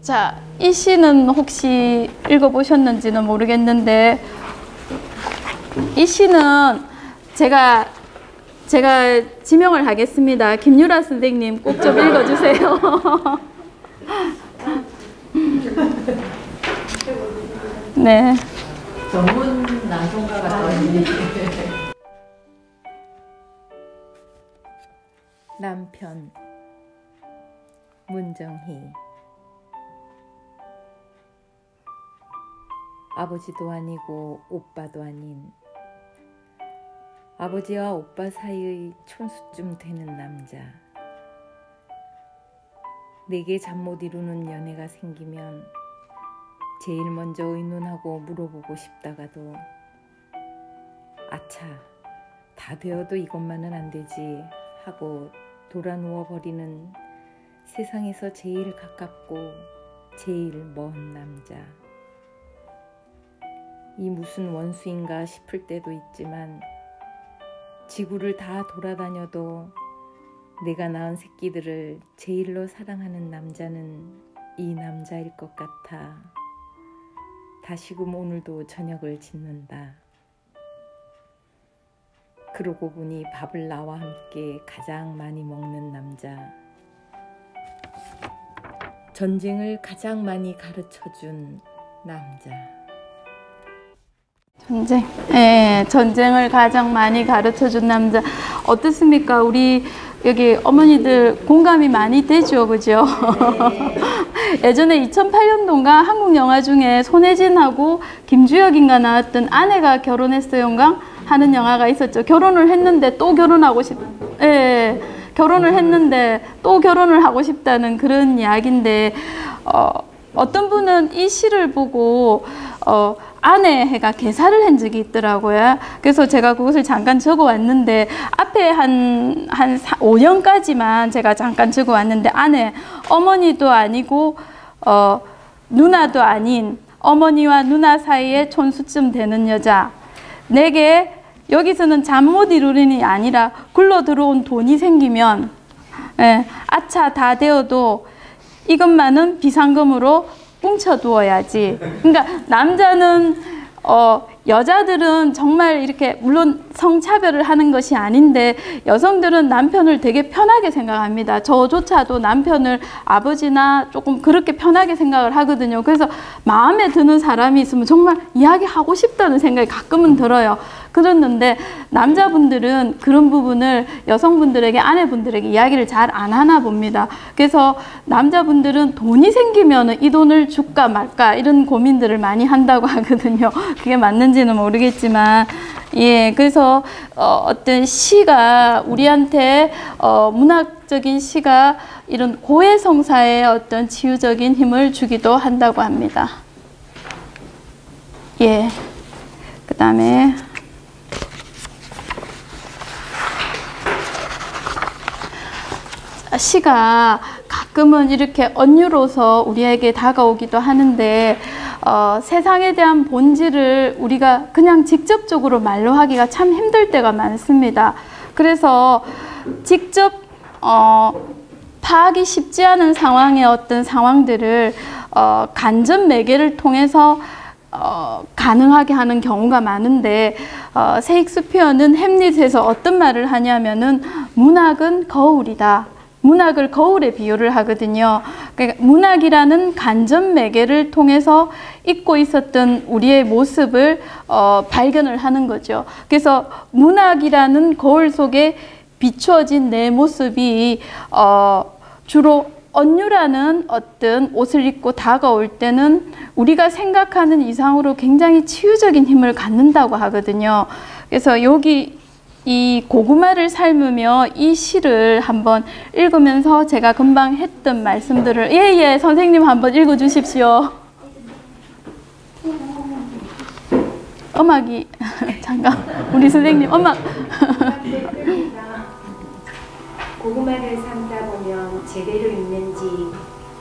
자, 이 시는 혹시 읽어보셨는지는 모르겠는데 이 시는 제가 지명을 하겠습니다. 김유라 선생님 꼭 좀 읽어주세요. 네. 전문 낭송가가 떠있네. 남편 문정희. 아버지도 아니고 오빠도 아닌 아버지와 오빠 사이의 촌수쯤 되는 남자. 내게 잠 못 이루는 연애가 생기면 제일 먼저 의논하고 물어보고 싶다가도 아차, 다 되어도 이것만은 안 되지 하고 돌아 누워버리는 세상에서 제일 가깝고 제일 먼 남자. 이 무슨 원수인가 싶을 때도 있지만 지구를 다 돌아다녀도 내가 낳은 새끼들을 제일로 사랑하는 남자는 이 남자일 것 같아 다시금 오늘도 저녁을 짓는다. 그러고 보니 밥을 나와 함께 가장 많이 먹는 남자. 전쟁을 가장 많이 가르쳐준 남자. 전쟁. 예, 전쟁을 가장 많이 가르쳐준 남자. 어떻습니까? 우리 여기 어머니들 공감이 많이 되죠, 그죠? 네. 예전에 2008년도인가 한국 영화 중에 손예진하고 김주혁인가 나왔던 아내가 결혼했어요인가 하는 영화가 있었죠. 결혼을 했는데 또 결혼하고 결혼을 했는데 또 결혼을 하고 싶다는 그런 이야기인데 어떤 분은 이 시를 보고 아내가 개사를 한 적이 있더라고요. 그래서 제가 그것을 잠깐 적어 왔는데 앞에 한 5년까지만 제가 잠깐 적어 왔는데 아내, 어머니도 아니고 누나도 아닌 어머니와 누나 사이에 촌수쯤 되는 여자. 내게 여기서는 잠 못 이루는이 아니라 굴러 들어온 돈이 생기면 아차 다 되어도 이것만은 비상금으로 뭉쳐두어야지. 그러니까 남자는 여자들은 정말 이렇게 물론 성차별을 하는 것이 아닌데 여성들은 남편을 되게 편하게 생각합니다. 저조차도 남편을 아버지나 조금 그렇게 편하게 생각을 하거든요. 그래서 마음에 드는 사람이 있으면 정말 이야기하고 싶다는 생각이 가끔은 들어요. 그랬는데 남자분들은 그런 부분을 여성분들에게, 아내분들에게 이야기를 잘 안 하나 봅니다. 그래서 남자분들은 돈이 생기면 이 돈을 줄까 말까 이런 고민들을 많이 한다고 하거든요. 그게 맞는지는 모르겠지만 예, 그래서 어떤 시가 우리한테 문학적인 시가 이런 고해성사의 어떤 치유적인 힘을 주기도 한다고 합니다. 예, 그 다음에 시가 가끔은 이렇게 언유로서 우리에게 다가오기도 하는데 세상에 대한 본질을 우리가 그냥 직접적으로 말로 하기가 참 힘들 때가 많습니다. 그래서 직접 파악이 쉽지 않은 상황의 어떤 상황들을 간접 매개를 통해서 가능하게 하는 경우가 많은데 세익스피어는 햄릿에서 어떤 말을 하냐면은 문학은 거울이다. 문학을 거울에 비유를 하거든요. 그러니까 문학이라는 간접 매개를 통해서 잊고 있었던 우리의 모습을 발견을 하는 거죠. 그래서 문학이라는 거울 속에 비추어진 내 모습이 주로 언유라는 어떤 옷을 입고 다가올 때는 우리가 생각하는 이상으로 굉장히 치유적인 힘을 갖는다고 하거든요. 그래서 여기 이 고구마를 삶으며 이 시를 한번 읽으면서 제가 금방 했던 말씀들을 예예 선생님 한번 읽어 주십시오. 음악이 잠깐 우리 선생님 음악. 고구마를 삶다 보면 제대로 익는지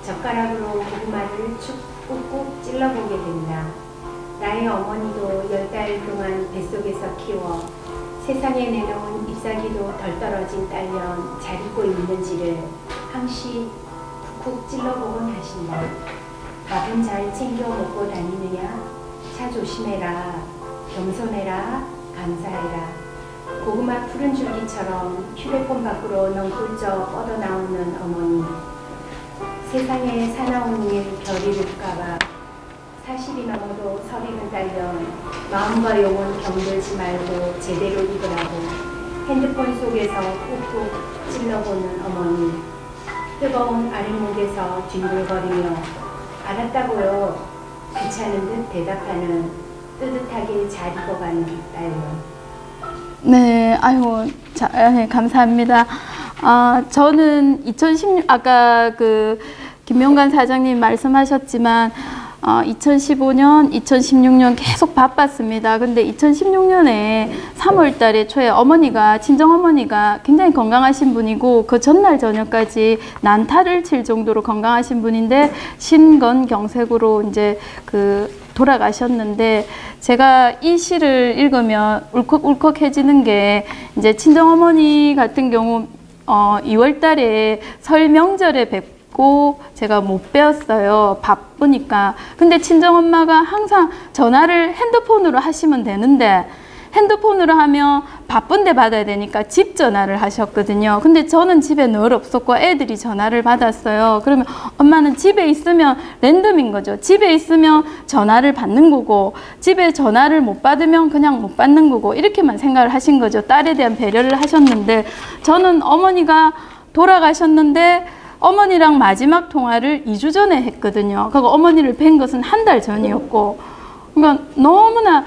젓가락으로 고구마를 축 꾹꾹 찔러보게 된다. 나의 어머니도 10달 동안 뱃속에서 키워 세상에 내놓은 잎사귀도 덜 떨어진 딸년 잘 익고 있는지를 항시 쿡쿡 찔러보곤 하신다. 밥은 잘 챙겨 먹고 다니느냐? 차 조심해라. 겸손해라. 감사해라. 고구마 푸른 줄기처럼 휴대폰 밖으로 넝쿨쩍 뻗어나오는 어머니. 세상에 사나운 일 별이를까봐 사실이 넘어도 서리는 딸려 마음과 영혼 병들지 말고 제대로 읽으라고 핸드폰 속에서 꾹꾹 찔러보는 어머니. 뜨거운 아랫목에서 뒹굴거리며 알았다고요. 귀찮은 듯 대답하는 뜨뜻하게 잘 익어가는 딸려. 네, 아이고, 네, 감사합니다. 저는 2016, 아까 그 김명관 사장님 말씀하셨지만, 2015년, 2016년 계속 바빴습니다. 근데 2016년에 3월 달에 초에 어머니가, 친정어머니가 굉장히 건강하신 분이고, 그 전날 저녁까지 난타를 칠 정도로 건강하신 분인데, 심근경색으로 이제 돌아가셨는데, 제가 이 시를 읽으면 울컥울컥해지는 게, 이제 친정어머니 같은 경우 2월 달에 설 명절에 뵙고 제가 못 뵈었어요. 바쁘니까. 근데 친정엄마가 항상 전화를 핸드폰으로 하시면 되는데, 핸드폰으로 하면 바쁜데 받아야 되니까 집 전화를 하셨거든요. 근데 저는 집에 늘 없었고 애들이 전화를 받았어요. 그러면 엄마는 집에 있으면 랜덤인 거죠. 집에 있으면 전화를 받는 거고, 집에 전화를 못 받으면 그냥 못 받는 거고, 이렇게만 생각을 하신 거죠. 딸에 대한 배려를 하셨는데, 저는 어머니가 돌아가셨는데 어머니랑 마지막 통화를 2주 전에 했거든요. 그리고 어머니를 뵌 것은 한 달 전이었고, 그러니까 너무나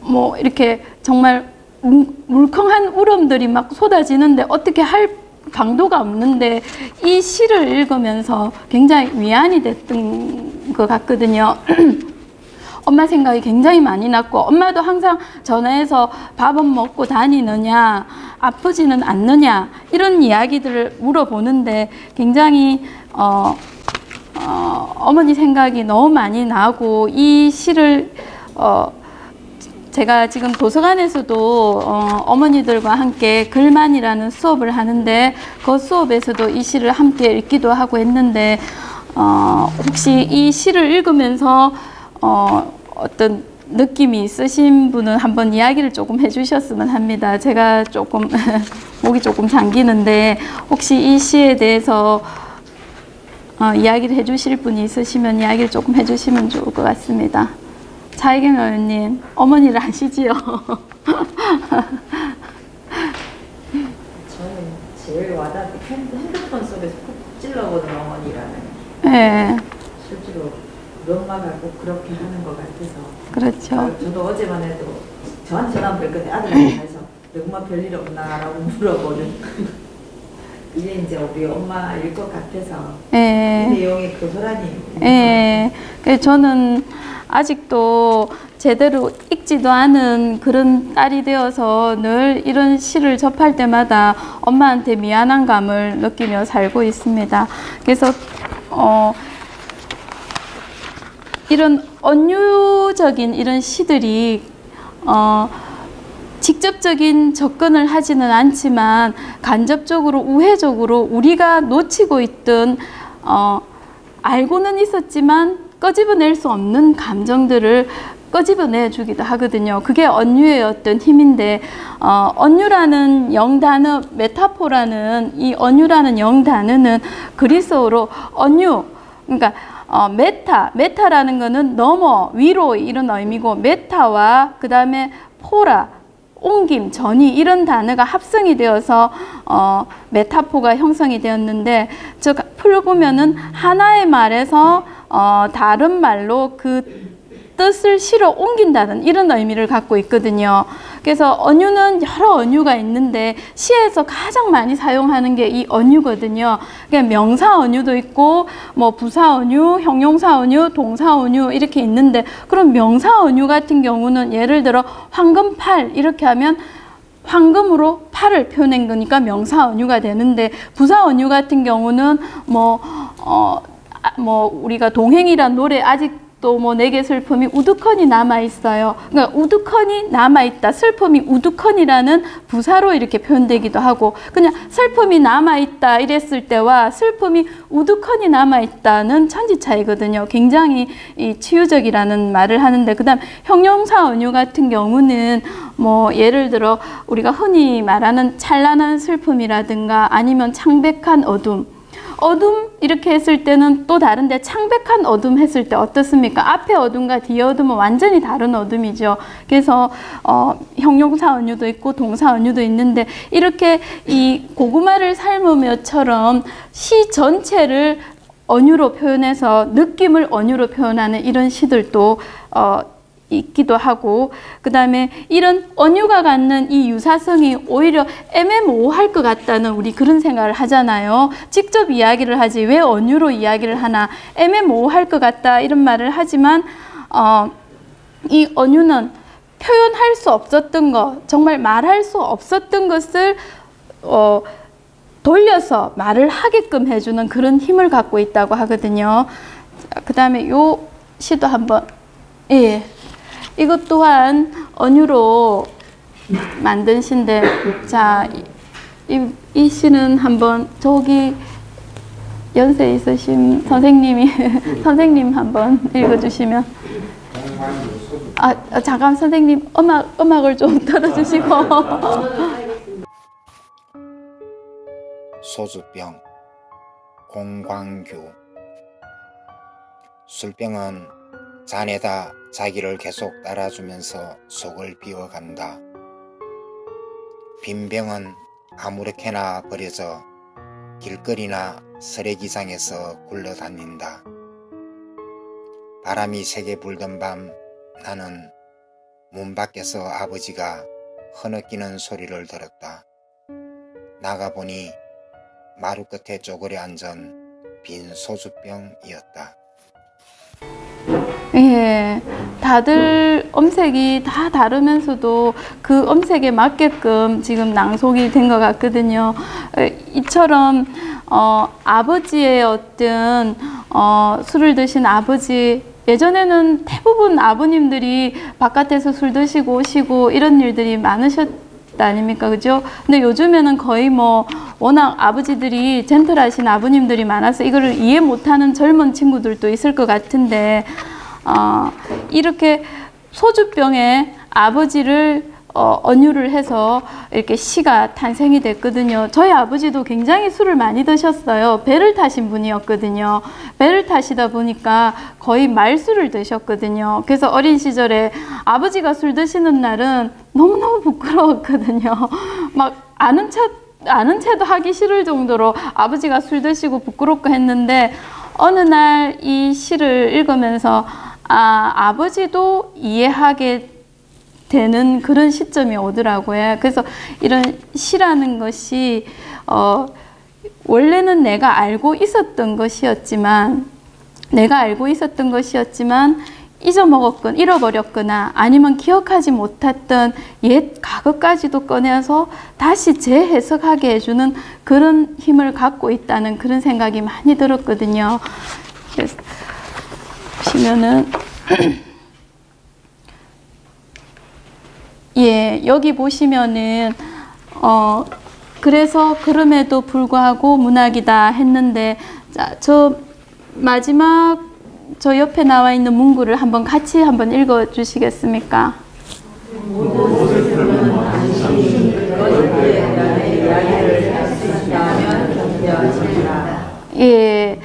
뭐 이렇게 정말 물컹한 울음들이 막 쏟아지는데 어떻게 할 강도가 없는데, 이 시를 읽으면서 굉장히 위안이 됐던 것 같거든요. 엄마 생각이 굉장히 많이 났고, 엄마도 항상 전화해서 밥은 먹고 다니느냐, 아프지는 않느냐, 이런 이야기들을 물어보는데 굉장히 어머니 생각이 너무 많이 나고, 이 시를 제가 지금 도서관에서도 어머니들과 함께 글만이라는 수업을 하는데, 그 수업에서도 이 시를 함께 읽기도 하고 했는데, 혹시 이 시를 읽으면서 어떤 느낌이 있으신 분은 한번 이야기를 조금 해주셨으면 합니다. 제가 조금 목이 조금 잠기는데, 혹시 이 시에 대해서 이야기를 해주실 분이 있으시면 이야기를 조금 해주시면 좋을 것 같습니다. 차이경 의원님, 어머니를 아시지요? 저는 제일 와닿은 핸드폰 속에서 푹 찔러보는 어머니라는. 네. 실제로 우리 엄마가 꼭 그렇게 하는 것 같아서. 그렇죠. 저도 어제만 해도 저한테 전화 한번 했거든요. 아들한테 가서 엄마 별일 없나라고 물어보는. 이게 이제 우리 엄마일 것 같아서. 네. 이 내용이 고스란히. 네. 그래서 저는 아직도 제대로 읽지도 않은 그런 딸이 되어서 늘 이런 시를 접할 때마다 엄마한테 미안한 감을 느끼며 살고 있습니다. 그래서 이런 언유적인 이런 시들이 직접적인 접근을 하지는 않지만 간접적으로 우회적으로 우리가 놓치고 있던 알고는 있었지만 끄집어낼 수 없는 감정들을 끄집어내 주기도 하거든요. 그게 언유의 어떤 힘인데, 언유라는 영단어, 메타포라는 이 언유라는 영단어는 그리스어로 언유, 그러니까 메타라는 거는 넘어, 위로 이런 의미고, 메타와 그 다음에 포라, 옮김, 전이, 이런 단어가 합성이 되어서 메타포가 형성이 되었는데, 즉 풀어보면은 하나의 말에서 다른 말로 그 뜻을 실어 옮긴다는 이런 의미를 갖고 있거든요. 그래서 언유는 여러 언유가 있는데 시에서 가장 많이 사용하는 게 이 언유거든요. 그러니까 명사 언유도 있고 뭐 부사 언유, 형용사 언유, 동사 언유 이렇게 있는데, 그럼 명사 언유 같은 경우는 예를 들어 황금 팔 이렇게 하면 황금으로 팔을 표현한 거니까 명사 언유가 되는데, 부사 언유 같은 경우는 뭐 우리가 동행이란 노래 아직 또 뭐 내게 슬픔이 우두커니 남아있어요. 그러니까 우두커니 남아있다. 슬픔이 우두커니라는 부사로 이렇게 표현되기도 하고, 그냥 슬픔이 남아있다 이랬을 때와 슬픔이 우두커니 남아있다는 천지 차이거든요. 굉장히 이 치유적이라는 말을 하는데, 그 다음 형용사 언유 같은 경우는 뭐 예를 들어 우리가 흔히 말하는 찬란한 슬픔이라든가 아니면 창백한 어둠, 어둠 이렇게 했을 때는 또 다른데, 창백한 어둠 했을 때 어떻습니까? 앞에 어둠과 뒤에 어둠은 완전히 다른 어둠이죠. 그래서 형용사 언유도 있고 동사 언유도 있는데, 이렇게 이 고구마를 삶으며처럼 시 전체를 언유로 표현해서 느낌을 언유로 표현하는 이런 시들도 있기도 하고, 그 다음에 이런 언유가 갖는 이 유사성이 오히려 애매모호할 것 같다는 우리 그런 생각을 하잖아요. 직접 이야기를 하지 왜 언유로 이야기를 하나, 애매모호할 것 같다 이런 말을 하지만 이 언유는 표현할 수 없었던 것, 정말 말할 수 없었던 것을 돌려서 말을 하게끔 해주는 그런 힘을 갖고 있다고 하거든요. 그 다음에 요 시도 한번, 예. 이것 또한 언유로 만든 시인데, 자, 이 시는 한번 저기 연세 있으신 선생님이 선생님 한번 읽어주시면. 잠깐 선생님 음악을 좀 틀어주시고. 소주병, 공광규. 술병은 잔에다 자기를 계속 따라주면서 속을 비워간다. 빈병은 아무렇게나 버려져 길거리나 쓰레기장에서 굴러다닌다. 바람이 세게 불던 밤, 나는 문 밖에서 아버지가 흐느끼는 소리를 들었다. 나가보니 마루 끝에 쪼그려 앉은 빈 소주병이었다. 예, 다들 음색이 다 다르면서도 그 음색에 맞게끔 지금 낭송이 된 것 같거든요. 이처럼 아버지의 어떤 술을 드신 아버지, 예전에는 대부분 아버님들이 바깥에서 술 드시고 오시고 이런 일들이 많으셨 아닙니까, 그죠? 근데 요즘에는 거의 뭐 워낙 아버지들이 젠틀하신 아버님들이 많아서 이거를 이해 못하는 젊은 친구들도 있을 것 같은데, 이렇게 소주병에 아버지를 언유를 해서 이렇게 시가 탄생이 됐거든요. 저희 아버지도 굉장히 술을 많이 드셨어요. 배를 타신 분이었거든요. 배를 타시다 보니까 거의 말술을 드셨거든요. 그래서 어린 시절에 아버지가 술 드시는 날은 너무너무 부끄러웠거든요. 막 아는 체도 하기 싫을 정도로 아버지가 술 드시고 부끄럽고 했는데, 어느 날 이 시를 읽으면서 아버지도 이해하게 되는 그런 시점이 오더라고요. 그래서 이런 시라는 것이 원래는 내가 알고 있었던 것이었지만 잊어먹었거나 잃어버렸거나 아니면 기억하지 못했던 옛 과거까지도 꺼내서 다시 재해석하게 해주는 그런 힘을 갖고 있다는 그런 생각이 많이 들었거든요. 그래서 보시면은 예, 여기 보시면은 그래서 그럼에도 불구하고 문학이다 했는데, 자, 저 마지막 저 옆에 나와 있는 문구를 한번 같이 한번 읽어 주시겠습니까? 예.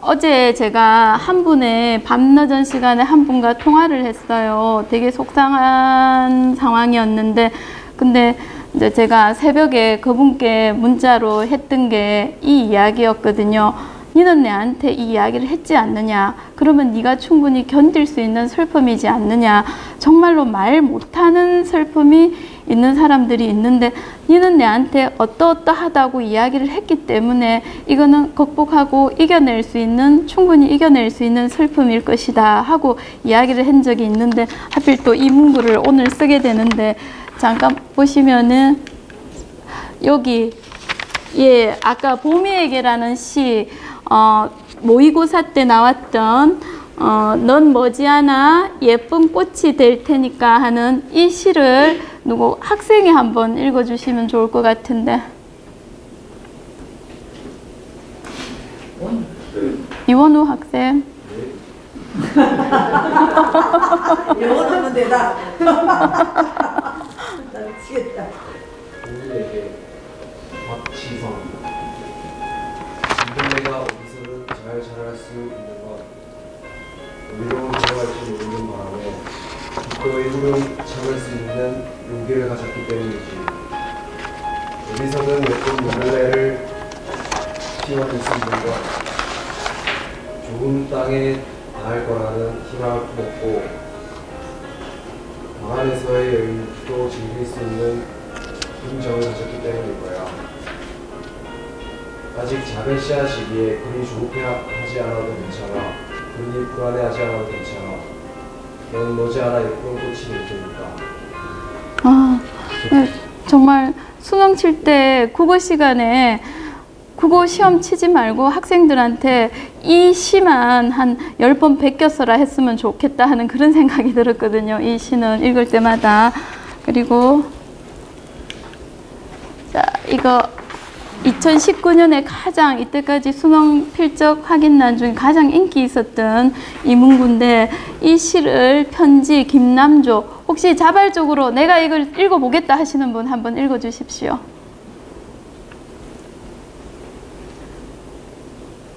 어제 제가 한 분의 밤늦은 시간에 한 분과 통화를 했어요. 되게 속상한 상황이었는데, 근데 이제 제가 새벽에 그분께 문자로 했던 게 이 이야기였거든요. 니는 내한테 이 이야기를 했지 않느냐? 그러면 네가 충분히 견딜 수 있는 슬픔이지 않느냐? 정말로 말 못하는 슬픔이 있는 사람들이 있는데, 니는 내한테 어떠어떠하다고 이야기를 했기 때문에 이거는 극복하고 이겨낼 수 있는, 충분히 이겨낼 수 있는 슬픔일 것이다 하고 이야기를 한 적이 있는데, 하필 또 이 문구를 오늘 쓰게 되는데, 잠깐 보시면은 여기 아까 봄이에게라는 시, 모의고사 때 나왔던 넌 머지않아 예쁜 꽃이 될 테니까 하는 이 시를 누구 학생이 한번 읽어주시면 좋을 것 같은데. 이원우 학생. 영어하면 되다. 나 미치겠다. 우리에게 박지성. 지금 내가 어디서든 잘 자랄 수 있는 건 어디로 들어갈지 모르는 바람에 기꺼이 흐름 참을 수 있는 용기를 가졌기 때문이지. 어디서든 예쁜 물레를 피워줄 수 있는 것, 좋은 땅에 닿을 거라는 희망을 품었고, 방 안에서의 여유도 즐길 수 있는 긍정을 가졌기 때문일 거야. 아직 작은 씨앗이기에 그리 조급해하지 않아도 괜찮아. 그리 불안해하지 않아도 괜찮아. 넌 머지않아 예쁜 꽃이 될 테니까. 정말 수능 칠 때 국어 시간에 국어 시험 치지 말고 학생들한테 이 시만 한 10번 베껴서라 했으면 좋겠다 하는 그런 생각이 들었거든요. 이 시는 읽을 때마다. 그리고 자, 이거 2019년에 가장 이때까지 수능 필적 확인난 중에 가장 인기 있었던 이 문구인데, 이 시를 편지 김남조, 혹시 자발적으로 내가 이걸 읽어보겠다 하시는 분 한번 읽어주십시오.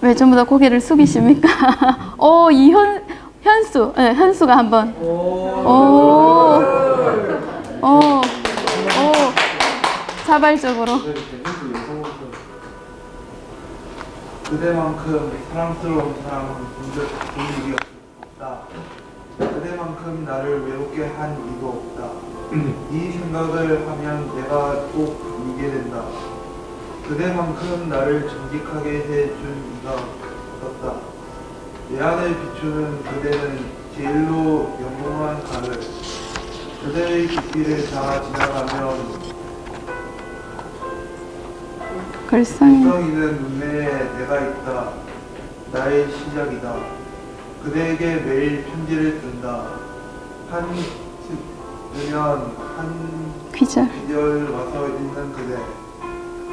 왜 전부 다 고개를 숙이십니까? 현수, 네, 현수가 한번. 자발적으로. 그대만큼 사랑스러운 사람은 본 일이 없다. 그대만큼 나를 외롭게 한 이도 없다. 이 생각을 하면 내가 꼭 울게 된다. 그대만큼 나를 정직하게 해준 이가 없었다. 내 안을 비추는 그대는 제일로 영롱한 가을. 그대의 깊이를 다 지나가면 글썽이. 글썽이는 눈매에 내가 있다. 나의 시작이다. 그대에게 매일 편지를 쓴다. 한 쓰면 한 귀절 와서 읽는 그대.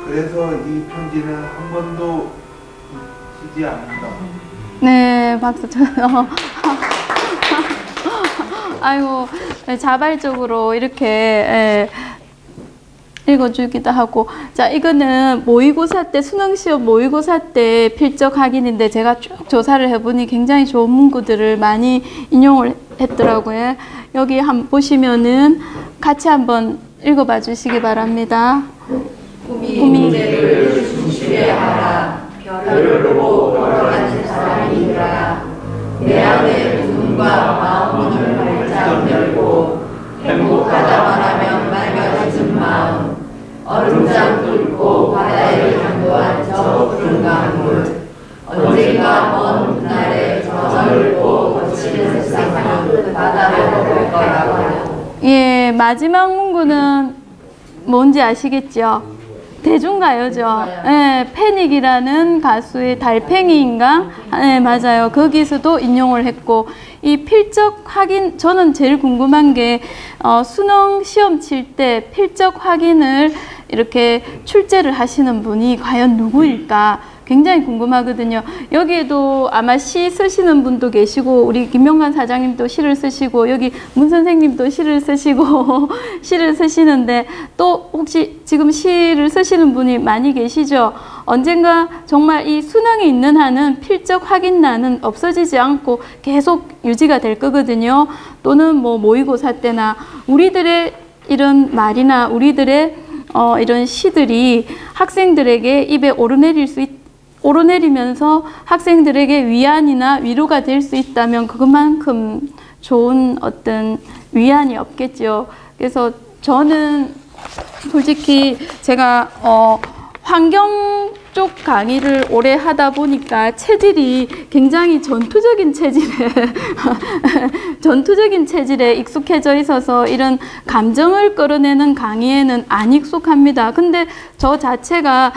그래서 이 편지는 한 번도 쓰지 않는다. 네, 박수 쳐요. 아이고, 자발적으로 이렇게 읽어주기도 하고. 자, 이거는 모의고사 때, 수능시험 모의고사 때 필적 확인인데, 제가 쭉 조사를 해보니 굉장히 좋은 문구들을 많이 인용을 했더라고요. 여기 한번 보시면은 같이 한번 읽어봐 주시기 바랍니다. 꿈이 중심에 하라. 별을 보고 걸어가는 사람이라. 내 안에 눈과 마음문을 활짝 열고 행복하다만 하면 맑아지는 마음. 얼음장 뚫고 바다에 향도한 저 푸른 강물. 언젠가 먼 훗날에 저 넓고 거치는 세상은 바다로 볼 거라고. 예, 마지막 문구는 뭔지 아시겠죠? 대중가요죠. 예, 패닉이라는 가수의 달팽이인가? 예, 맞아요. 거기서도 인용을 했고, 이 필적 확인, 저는 제일 궁금한 게 수능 시험 칠 때 필적 확인을 이렇게 출제를 하시는 분이 과연 누구일까? 굉장히 궁금하거든요. 여기에도 아마 시 쓰시는 분도 계시고, 우리 김명관 사장님도 시를 쓰시고, 여기 문 선생님도 시를 쓰시고 시를 쓰시는데, 또 혹시 지금 시를 쓰시는 분이 많이 계시죠? 언젠가 정말 이 수능이 있는 한은 필적 확인란은 없어지지 않고 계속 유지가 될 거거든요. 또는 뭐 모의고사 때나 우리들의 이런 말이나 우리들의 이런 시들이 학생들에게 입에 오르내리면서 학생들에게 위안이나 위로가 될 수 있다면 그것만큼 좋은 어떤 위안이 없겠죠. 그래서 저는 솔직히 제가 환경 쪽 강의를 오래 하다 보니까 체질이 굉장히 전투적인 체질에 익숙해져 있어서 이런 감정을 끌어내는 강의에는 안 익숙합니다. 근데 저 자체가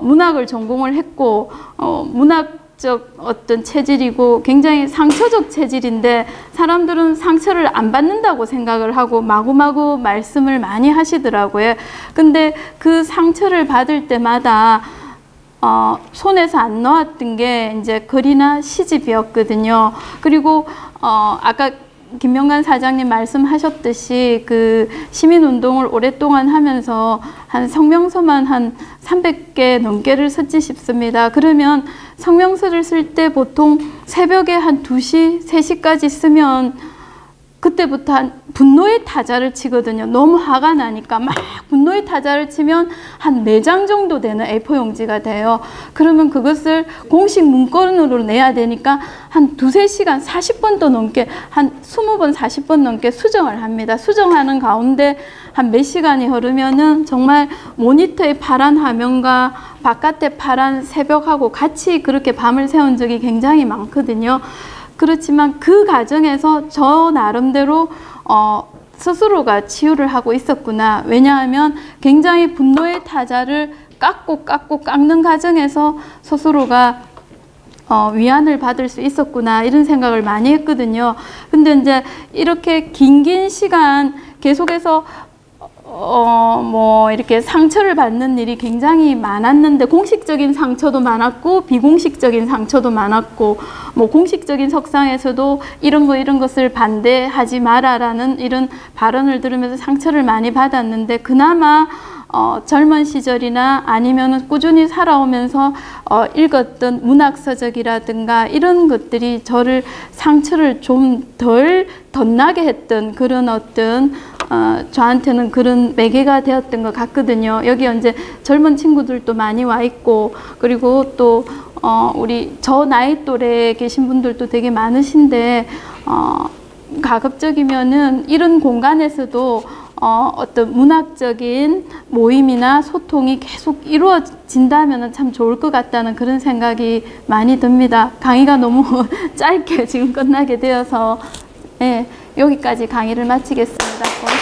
문학을 전공을 했고 문학 문학적 어떤 체질이고 굉장히 상처적 체질인데 사람들은 상처를 안 받는다고 생각을 하고 마구마구 말씀을 많이 하시더라고요. 근데 그 상처를 받을 때마다 손에서 안 놓았던 게 이제 글이나 시집이었거든요. 그리고 아까 김명관 사장님 말씀하셨듯이 그 시민운동을 오랫동안 하면서 한 성명서만 한 300개 넘게를 썼지 싶습니다. 그러면 성명서를 쓸 때 보통 새벽에 한 2시, 3시까지 쓰면 그때부터 한 분노의 타자를 치거든요. 너무 화가 나니까 막 분노의 타자를 치면 한 4장 정도 되는 A4 용지가 돼요. 그러면 그것을 공식 문건으로 내야 되니까 한 2-3시간 40번도 넘게 한 20번 40번 넘게 수정을 합니다. 수정하는 가운데 한 몇 시간이 흐르면은 정말 모니터의 파란 화면과 바깥의 파란 새벽하고 같이 그렇게 밤을 새운 적이 굉장히 많거든요. 그렇지만 그 과정에서 저 나름대로 스스로가 치유를 하고 있었구나. 왜냐하면 굉장히 분노의 타자를 깎는 과정에서 스스로가 위안을 받을 수 있었구나 이런 생각을 많이 했거든요. 근데 이제 이렇게 긴 시간 계속해서 뭐 이렇게 상처를 받는 일이 굉장히 많았는데 공식적인 상처도 많았고 비공식적인 상처도 많았고 뭐 공식적인 석상에서도 이런 것을 반대하지 마라라는 이런 발언을 들으면서 상처를 많이 받았는데 그나마 젊은 시절이나 아니면 꾸준히 살아오면서 읽었던 문학서적이라든가 이런 것들이 저를 상처를 좀 덜 덧나게 했던 그런 어떤 저한테는 그런 매개가 되었던 것 같거든요. 여기 이제 젊은 친구들도 많이 와 있고 그리고 또 우리 저 나이 또래에 계신 분들도 되게 많으신데 가급적이면은 이런 공간에서도 어떤 문학적인 모임이나 소통이 계속 이루어진다면 참 좋을 것 같다는 그런 생각이 많이 듭니다. 강의가 너무 짧게 지금 끝나게 되어서 네, 여기까지 강의를 마치겠습니다.